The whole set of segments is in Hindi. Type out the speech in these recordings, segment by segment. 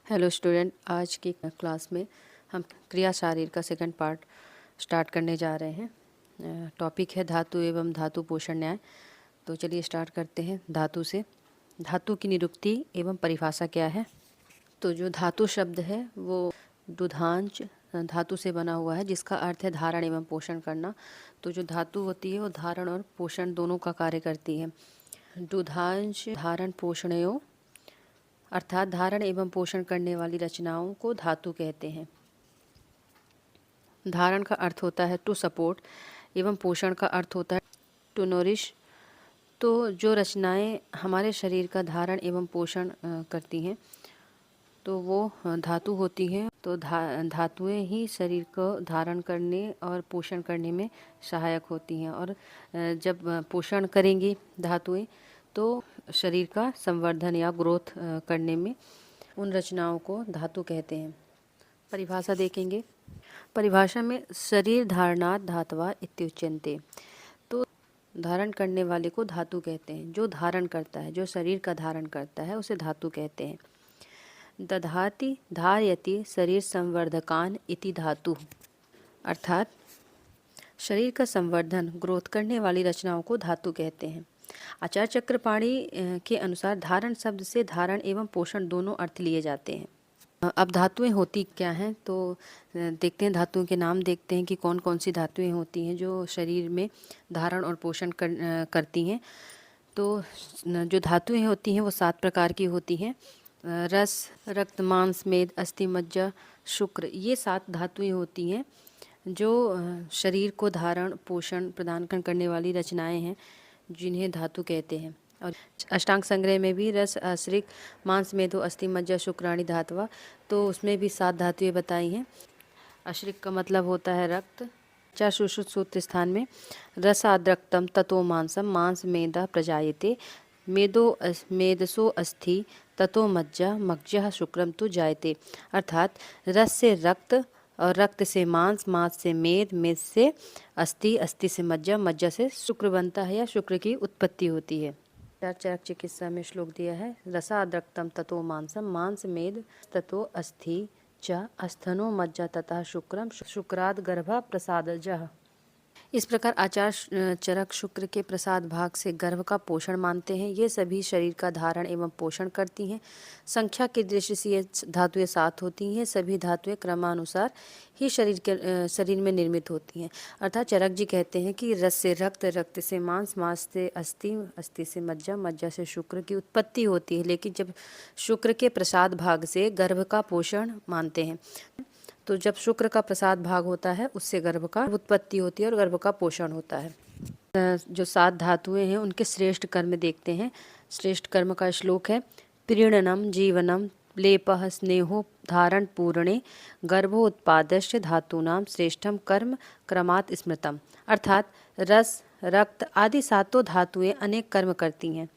हेलो स्टूडेंट, आज की क्लास में हम क्रिया शारीर का सेकंड पार्ट स्टार्ट करने जा रहे हैं। टॉपिक है धातु एवं धातु पोषण न्याय। तो चलिए स्टार्ट करते हैं धातु से। धातु की निरुक्ति एवं परिभाषा क्या है? तो जो धातु शब्द है वो दुधांश धातु से बना हुआ है, जिसका अर्थ है धारण एवं पोषण करना। तो जो धातु होती है वो धारण और पोषण दोनों का कार्य करती है। दुधांश धारण पोषणयों अर्थात धारण एवं पोषण करने वाली रचनाओं को धातु कहते हैं। धारण का अर्थ होता है टू सपोर्ट एवं पोषण का अर्थ होता है टू नोरिश। तो जो रचनाएं हमारे शरीर का धारण एवं पोषण करती हैं तो वो धातु होती हैं। तो धातुएं ही शरीर को धारण करने और पोषण करने में सहायक होती हैं, और जब पोषण करेंगी धातुएं तो शरीर का संवर्धन या ग्रोथ करने में उन रचनाओं को धातु कहते हैं। परिभाषा देखेंगे। परिभाषा में शरीर धारणात् धातवा इत्युच्यन्ते। तो धारण करने वाले को धातु कहते हैं। जो धारण करता है, जो शरीर का धारण करता है, उसे धातु कहते हैं। दधाति धारयति शरीर संवर्धकान इति धातु, अर्थात शरीर का संवर्धन ग्रोथ करने वाली रचनाओं को धातु कहते हैं। आचार्य चक्रपाणी के अनुसार धारण शब्द से धारण एवं पोषण दोनों अर्थ लिए जाते हैं। अब धातुएं होती क्या हैं तो देखते हैं। धातुओं के नाम देखते हैं कि कौन कौन सी धातुएं होती हैं जो शरीर में धारण और पोषण करती हैं। तो जो धातुएं होती हैं वो 7 प्रकार की होती हैं। रस, रक्त, मांस, मेद, अस्थि, मज्जा, शुक्र, ये 7 धातुएं होती हैं जो शरीर को धारण पोषण प्रदान करने वाली रचनाएं हैं, जिन्हें धातु कहते हैं। और अष्टांग संग्रह में भी रस, आश्रिक, मांस, मेदो, अस्थि, मज्जा, शुक्राणि धातवा, तो उसमें भी 7 धातुएं बताई हैं। आश्रिक का मतलब होता है रक्त। सुश्रुत सूत्र स्थान में रसाद्रक्तम ततो मांसम मांस मेदा प्रजायते मेदसो अस्थि ततो मज्जा मज्जा शुक्रम तो जायते, अर्थात रस से रक्त और रक्त से मांस, मांस से मेद, मेद से अस्थि, अस्थि से मज्जा, मज्जा से शुक्र बनता है या शुक्र की उत्पत्ति होती है। चरक चिकित्सा में श्लोक दिया है, रसाद्रक्तम ततो मांसम मांस मेद ततो अस्थि च अस्थनो मज्जा तथा शुक्रम शुक्राद गर्भा प्रसादजः। इस प्रकार आचार्य चरक शुक्र के प्रसाद भाग से गर्भ का पोषण मानते हैं। ये सभी शरीर का धारण एवं पोषण करती हैं। संख्या की दृष्टि से ये धातुएं 7 होती हैं। सभी धातुएं क्रमानुसार ही शरीर में निर्मित होती हैं। अर्थात चरक जी कहते हैं कि रस से रक्त, रक्त से मांस, मांस से अस्थि, अस्थि से मज्जा, मज्जा से शुक्र की उत्पत्ति होती है। लेकिन जब शुक्र के प्रसाद भाग से गर्भ का पोषण मानते हैं, तो जब शुक्र का प्रसाद भाग होता है उससे गर्भ का उत्पत्ति होती है और गर्भ का पोषण होता है। जो 7 धातुएं हैं उनके श्रेष्ठ कर्म देखते हैं। श्रेष्ठ कर्म का श्लोक है, प्रीणनम जीवनम लेपः स्नेहो धारण पूर्णे गर्भोत्पादस्य धातूनाम श्रेष्ठम कर्म क्रमात् स्मृतम, अर्थात रस, रक्त आदि 7 धातुएं अनेक कर्म करती हैं,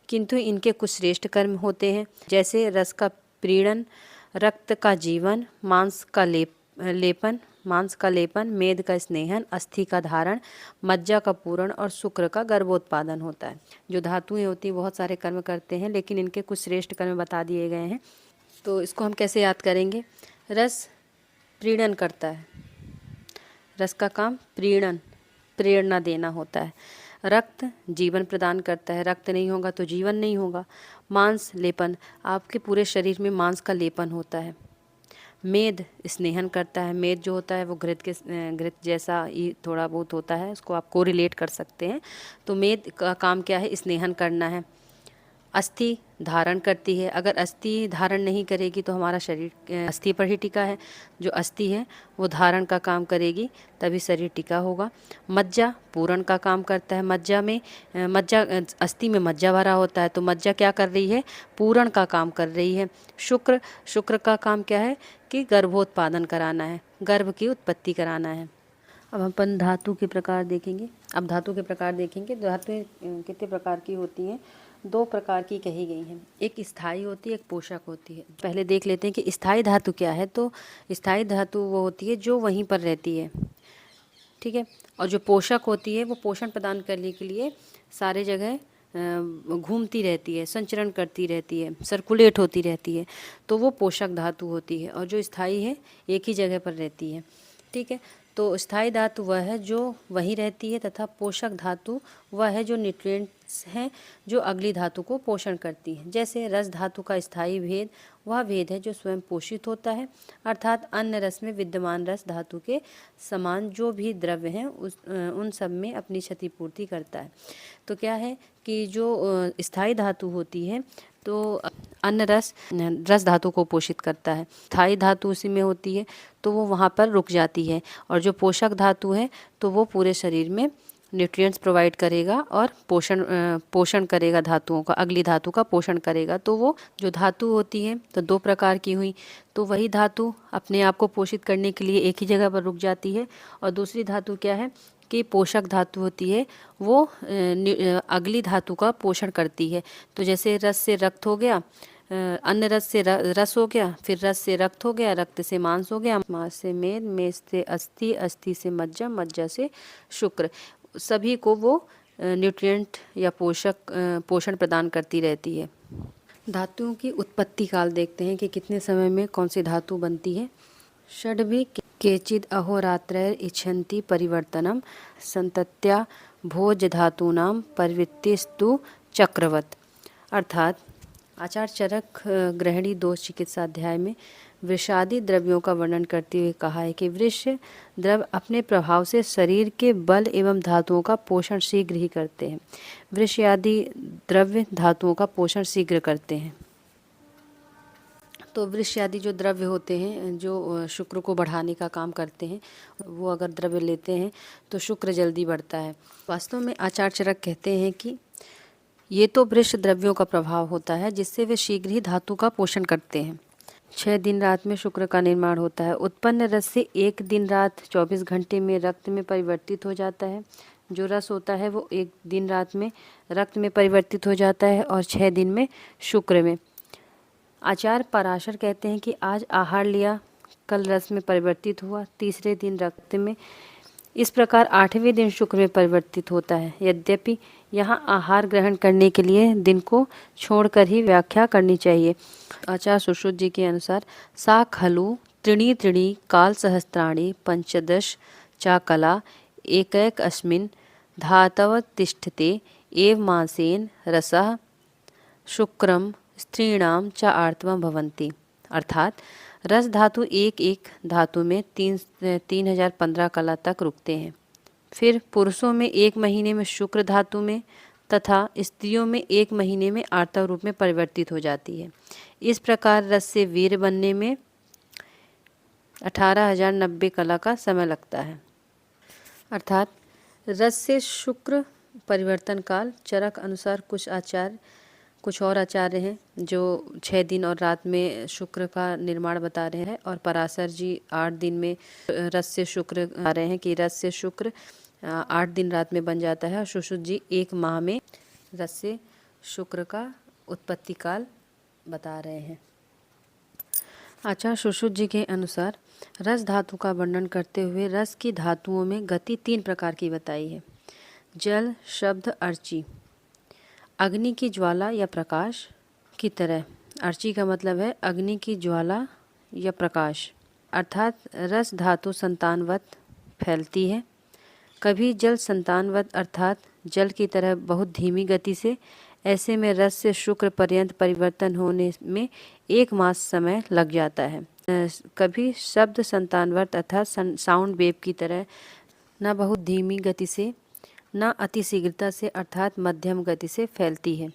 किंतु इनके कुछ श्रेष्ठ कर्म होते हैं। जैसे रस का प्रीणन, रक्त का जीवन, मांस का लेपन, मेद का स्नेहन, अस्थि का धारण, मज्जा का पूरण और शुक्र का गर्भोत्पादन होता है। जो धातुएं होती हैं बहुत सारे कर्म करते हैं, लेकिन इनके कुछ श्रेष्ठ कर्म बता दिए गए हैं। तो इसको हम कैसे याद करेंगे? रस प्रीणन करता है। रस का काम प्रीणन, प्रेरणा देना होता है। रक्त जीवन प्रदान करता है, रक्त नहीं होगा तो जीवन नहीं होगा। मांस लेपन, आपके पूरे शरीर में मांस का लेपन होता है। मेद स्नेहन करता है। मेद जो होता है वो घृत जैसा ही थोड़ा बहुत होता है, उसको आप कोरिलेट कर सकते हैं। तो मेद का काम क्या है? स्नेहन करना है। अस्थि धारण करती है। अगर अस्थि धारण नहीं करेगी तो हमारा शरीर अस्थि पर ही टिका है। जो अस्थि है वो धारण का काम करेगी तभी शरीर टिका होगा। मज्जा पूरण का काम करता है। मज्जा अस्थि में मज्जा भरा होता है, तो मज्जा क्या कर रही है? पूरण का काम कर रही है। शुक्र का काम क्या है? कि गर्भोत्पादन कराना है, गर्भ की उत्पत्ति कराना है। अब अपन धातु के प्रकार देखेंगे। अब धातु के प्रकार देखेंगे। धातुएं कितने प्रकार की होती हैं? 2 प्रकार की कही गई हैं। एक स्थायी होती है, एक पोषक होती है। पहले देख लेते हैं कि स्थायी धातु क्या है। तो स्थायी धातु वो होती है जो वहीं पर रहती है, ठीक है। और जो पोषक होती है वो पोषण प्रदान करने के लिए सारे जगह घूमती रहती है, संचरण करती रहती है, सर्कुलेट होती रहती है, तो वो पोषक धातु होती है। और जो स्थायी है एक ही जगह पर रहती है, ठीक है। तो स्थायी धातु वह है जो वहीं रहती है, तथा पोषक धातु वह है जो न्यूट्रिएंट्स हैं जो अगली धातु को पोषण करती है। जैसे रस धातु का स्थायी भेद वह भेद है जो स्वयं पोषित होता है, अर्थात अन्य रस में विद्यमान रस धातु के समान जो भी द्रव्य हैं उन सब में अपनी क्षतिपूर्ति करता है। तो क्या है कि जो स्थायी धातु होती है तो अन्य रस धातु को पोषित करता है। स्थायी धातु उसी में होती है तो वो वहाँ पर रुक जाती है, और जो पोषक धातु है तो वो पूरे शरीर में न्यूट्रिएंट्स प्रोवाइड करेगा और पोषण करेगा धातुओं का, अगली धातु का पोषण करेगा। तो वो जो धातु होती है तो दो प्रकार की हुई, तो वही धातु अपने आप को पोषित करने के लिए एक ही जगह पर रुक जाती है, और दूसरी धातु क्या है कि पोषक धातु होती है वो अगली धातु का पोषण करती है। तो जैसे रस से रक्त हो गया, अन्य रस से रस हो गया, फिर रस से रक्त हो गया, रक्त से मांस हो गया, मांस से मेद, मेद से अस्थि, अस्थि से मज्जा, मज्जा से शुक्र। सभी को वो न्यूट्रिएंट या पोषण प्रदान करती रहती है। धातुओं की उत्पत्ति काल देखते हैं कि कितने समय में कौन सी धातु बनती है। षड्भी केचिद अहोरात्रैर इच्छन्ति परिवर्तनम संतत्या भोज धातूनां प्रवृत्तिस्तु चक्रवत। अर्थात आचार्य चरक गृहिणी दोष चिकित्सा अध्याय में वृषादि द्रव्यों का वर्णन करते हुए कहा है कि वृष द्रव्य अपने प्रभाव से शरीर के बल एवं धातुओं का पोषण शीघ्र ही करते हैं। वृष आदि द्रव्य धातुओं का पोषण शीघ्र करते हैं। तो वृष आदि जो द्रव्य होते हैं जो शुक्र को बढ़ाने का काम करते हैं, वो अगर द्रव्य लेते हैं तो शुक्र जल्दी बढ़ता है। वास्तव में आचार्य चरक कहते हैं कि ये तो वृष द्रव्यों का प्रभाव होता है जिससे वे शीघ्र ही धातु का पोषण करते हैं। 6 दिन रात में शुक्र का निर्माण होता है। उत्पन्न रस से 1 दिन रात 24 घंटे में रक्त में परिवर्तित हो जाता है। जो रस होता है वो 1 दिन रात में रक्त में परिवर्तित हो जाता है और 6 दिन में शुक्र में। आचार्य पराशर कहते हैं कि आज आहार लिया, कल रस में परिवर्तित हुआ, तीसरे दिन रक्त में, इस प्रकार 8वें दिन शुक्र में परिवर्तित होता है। यद्यपि यहाँ आहार ग्रहण करने के लिए दिन को छोड़कर ही व्याख्या करनी चाहिए। आचार्य सुश्रुत जी के अनुसार सा खलु त्रीणि त्रीणि काल सहस्त्राणि पंचदश चाकला एकैक अस्मिन् धातव तिष्ठते एव मासेन रसः शुक्रम स्त्रीणाम च आर्तवं भवन्ति। अर्थात रस धातु एक एक धातु में 3015 कला तक रुकते हैं। फिर पुरुषों में 1 महीने में शुक्र धातु में तथा स्त्रियों में 1 महीने में आर्तव रूप में परिवर्तित हो जाती है। इस प्रकार रस से वीर बनने में 18,090 कला का समय लगता है। अर्थात रस से शुक्र परिवर्तन काल चरक अनुसार कुछ और आचार्य हैं जो 6 दिन और रात में शुक्र का निर्माण बता रहे हैं, और पराशर जी 8 दिन में रस से शुक्र आ रहे हैं कि रस से शुक्र 8 दिन रात में बन जाता है, और सुश्रुत जी 1 माह में रस से शुक्र का उत्पत्ति काल बता रहे हैं। आचार्य सुश्रुत जी के अनुसार रस धातु का वर्णन करते हुए रस की धातुओं में गति 3 प्रकार की बताई है। जल, शब्द, अर्ची। अग्नि की ज्वाला या प्रकाश की तरह। अर्ची का मतलब है अग्नि की ज्वाला या प्रकाश, अर्थात रस धातु संतानवत फैलती है। कभी जल संतानवत अर्थात जल की तरह बहुत धीमी गति से। ऐसे में रस से शुक्र पर्यंत परिवर्तन होने में 1 मास समय लग जाता है। कभी शब्द संतानवत अर्थात साउंड वेव की तरह, न बहुत धीमी गति से न अति शीघ्रता से अर्थात मध्यम गति से फैलती है।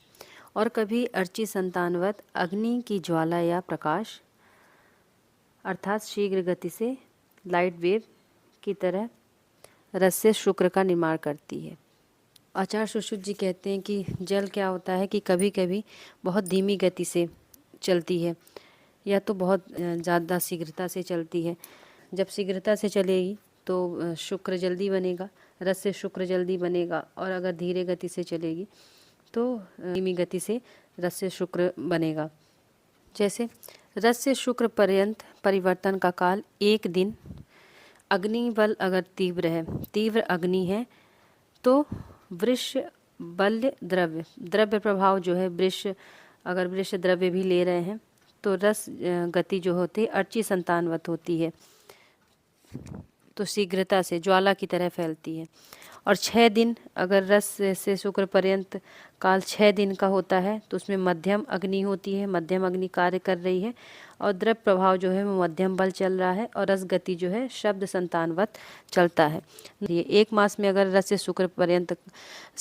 और कभी अर्ची संतानवत अग्नि की ज्वाला या प्रकाश अर्थात शीघ्र गति से लाइट वेव की तरह रस से शुक्र का निर्माण करती है। आचार्य सुश्रुत जी कहते हैं कि जल क्या होता है कि कभी कभी बहुत धीमी गति से चलती है या तो बहुत ज़्यादा शीघ्रता से चलती है। जब शीघ्रता से चलेगी तो शुक्र जल्दी बनेगा, रस से शुक्र जल्दी बनेगा, और अगर धीरे गति से चलेगी तो धीमी गति से रस से शुक्र बनेगा। जैसे रस से शुक्र पर्यंत परिवर्तन का काल 1 दिन। अग्नि बल अगर तीव्र है, तीव्र अग्नि है तो वृष बल्य द्रव्य, द्रव्य प्रभाव जो है वृष, अगर वृष द्रव्य भी ले रहे हैं तो रस गति जो होती है अर्ची संतानवत होती है, तो शीघ्रता से ज्वाला की तरह फैलती है। और 6 दिन अगर रस से शुक्र पर्यंत काल 6 दिन का होता है तो उसमें मध्यम अग्नि होती है, मध्यम अग्नि कार्य कर रही है और द्रव्य प्रभाव जो है वो मध्यम बल चल रहा है और रस गति जो है शब्द संतानवत चलता है। ये 1 मास में अगर रस से शुक्र पर्यंत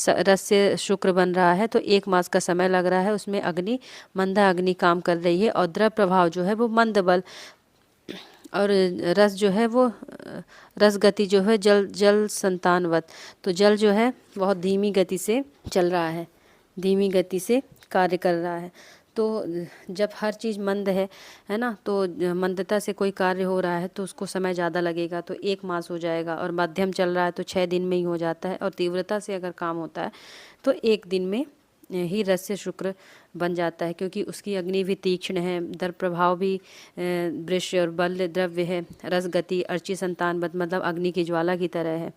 रस से शुक्र बन रहा है तो 1 मास का समय लग रहा है, उसमें अग्नि मंदा अग्नि काम कर रही है और द्रव्य प्रभाव जो है वो मंद बल और रस जो है वो रस गति जो है जल संतानवत, तो जल जो है बहुत धीमी गति से चल रहा है, धीमी गति से कार्य कर रहा है। तो जब हर चीज़ मंद है ना, तो मंदता से कोई कार्य हो रहा है तो उसको समय ज़्यादा लगेगा, तो 1 मास हो जाएगा। और मध्यम चल रहा है तो 6 दिन में ही हो जाता है। और तीव्रता से अगर काम होता है तो 1 दिन में ही रस से शुक्र बन जाता है, क्योंकि उसकी अग्नि भी तीक्ष्ण है, द्रव्य प्रभाव भी वृष और बल्य द्रव्य है, रस गति अर्ची संतानवत मतलब अग्नि की ज्वाला की तरह है।